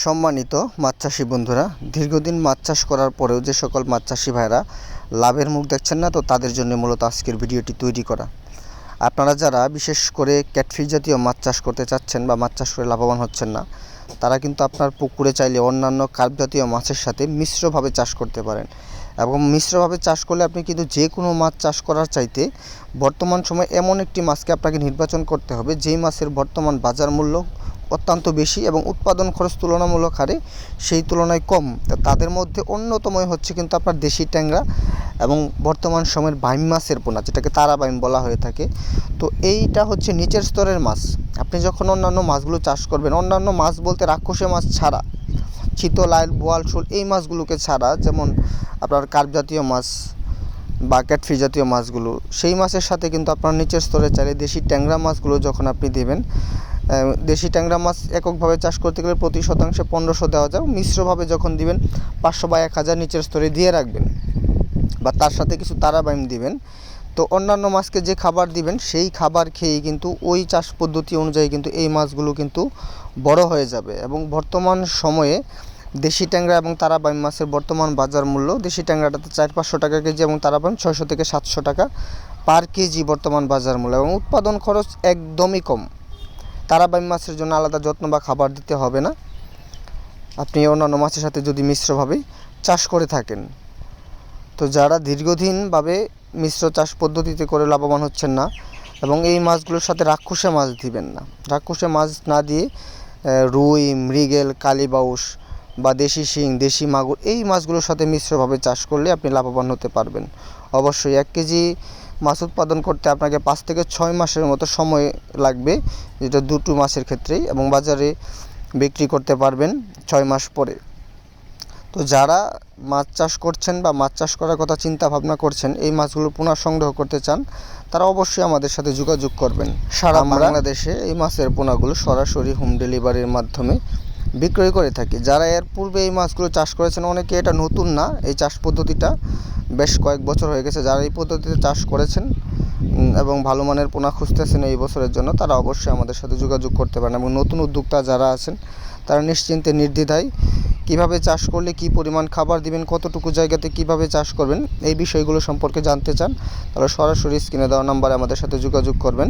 সম্মানিত মাছ চাষি বন্ধুরা, দীর্ঘদিন মাছ চাষ করার পরেও যে সকল মাছ চাষি ভাইরা লাভের মুখ দেখছেন না, তো তাদের জন্য মূলত আজকের ভিডিওটি তৈরি করা। আপনারা যারা বিশেষ করে ক্যাটফিশ জাতীয় মাছ চাষ করতে চাচ্ছেন বা মাছ চাষ করে লাভবান হচ্ছেন না, তারা কিন্তু আপনার পুকুরে চাইলে অন্যান্য কার্প জাতীয় মাছের সাথে মিশ্রভাবে চাষ করতে পারেন। এবং মিশ্রভাবে চাষ করলে আপনি কিন্তু যে কোনো মাছ চাষ করার চাইতে বর্তমান সময়ে এমন একটি মাছকে আপনাকে নির্বাচন করতে হবে যেই মাছের বর্তমান বাজার মূল্য অত্যন্ত বেশি এবং উৎপাদন খরচ তুলনামূলক হারে সেই তুলনায় কম। তাদের মধ্যে অন্যতম হচ্ছে কিন্তু আপনার দেশি ট্যাংরা এবং বর্তমান সময়ের বাইম মাছের পোনা, যেটাকে তারা বাইম বলা হয়ে থাকে। তো এইটা হচ্ছে নিচের স্তরের মাছ। আপনি যখন অন্যান্য মাছগুলো চাষ করবেন, অন্যান্য মাছ বলতে রাক্ষসে মাছ ছাড়া, চিতল, আইল, বোয়াল, শোল এই মাছগুলোকে ছাড়া, যেমন আপনার কার্প জাতীয় মাছ বা ক্যাটফিশ জাতীয় মাছগুলো, সেই মাছের সাথে কিন্তু আপনার নিচের স্তরে চাইলে দেশি ট্যাংরা মাছগুলো যখন আপনি দেবেন, দেশি ট্যাংরা মাছ এককভাবে চাষ করতে গেলে প্রতি শতাংশে 1500 দেওয়া যায়। মিশ্রভাবে যখন দিবেন 500 বা 1000 নিচের স্তরে দিয়ে রাখবেন, বা তার সাথে কিছু তারা বাইম দিবেন। তো অন্যান্য মাছকে যে খাবার দিবেন সেই খাবার খেয়েই কিন্তু ওই চাষ পদ্ধতি অনুযায়ী কিন্তু এই মাছগুলো কিন্তু বড় হয়ে যাবে। এবং বর্তমান সময়ে দেশি ট্যাংরা এবং তারা বাইম মাছের বর্তমান বাজার মূল্য, দেশি ট্যাংরাটাতে 400-500 টাকা কেজি এবং তারা বাইম 600 থেকে 700 টাকা পার কেজি বর্তমান বাজার মূল্য, এবং উৎপাদন খরচ একদমই কম। তারা বাইম মাছের জন্য আলাদা যত্ন বা খাবার দিতে হবে না, আপনি অন্যান্য মাছের সাথে যদি মিশ্রভাবে চাষ করে থাকেন। তো যারা দীর্ঘদিনভাবে মিশ্র চাষ পদ্ধতিতে করে লাভবান হচ্ছেন না, এবং এই মাছগুলোর সাথে রাক্ষসে মাছ দিবেন না। রাক্ষসে মাছ না দিয়ে রুই, মৃগেল, কালীবাউস বা দেশি শিং, দেশি মাগুর এই মাছগুলোর সাথে মিশ্রভাবে চাষ করলে আপনি লাভবান হতে পারবেন। অবশ্যই 1 কেজি মাছ উৎপাদন করতে আপনাকে 5 থেকে 6 মাসের মতো সময় লাগবে, যেটা দুটো মাছের ক্ষেত্রেই, এবং বাজারে বিক্রি করতে পারবেন 6 মাস পরে। তো যারা মাছ চাষ করছেন বা মাছ চাষ করার কথা চিন্তা ভাবনা করছেন, এই মাছগুলো পুনঃ সংগ্রহ করতে চান, তারা অবশ্যই আমাদের সাথে যোগাযোগ করবেন। সারা বাংলাদেশে এই মাছের পোনাগুলো সরাসরি হোম ডেলিভারির মাধ্যমে বিক্রয় করে থাকি। যারা এর পূর্বে এই মাছগুলো চাষ করেছেন, অনেকে এটা নতুন না, এই চাষ পদ্ধতিটা বেশ কয়েক বছর হয়ে গেছে। যারা এই পদ্ধতিতে চাষ করেছেন এবং ভালো মানের পোনা খুঁজতেছেন এই বছরের জন্য, তারা অবশ্যই আমাদের সাথে যোগাযোগ করতে পারেন। এবং নতুন উদ্যোক্তা যারা আছেন, তারা নিশ্চিন্তে নির্দ্বিধায় কীভাবে চাষ করলে কী পরিমাণ খাবার দিবেন, কতটুকু জায়গাতে কীভাবে চাষ করবেন, এই বিষয়গুলো সম্পর্কে জানতে চান, তাহলে সরাসরি স্ক্রিনে দেওয়া নাম্বারে আমাদের সাথে যোগাযোগ করবেন।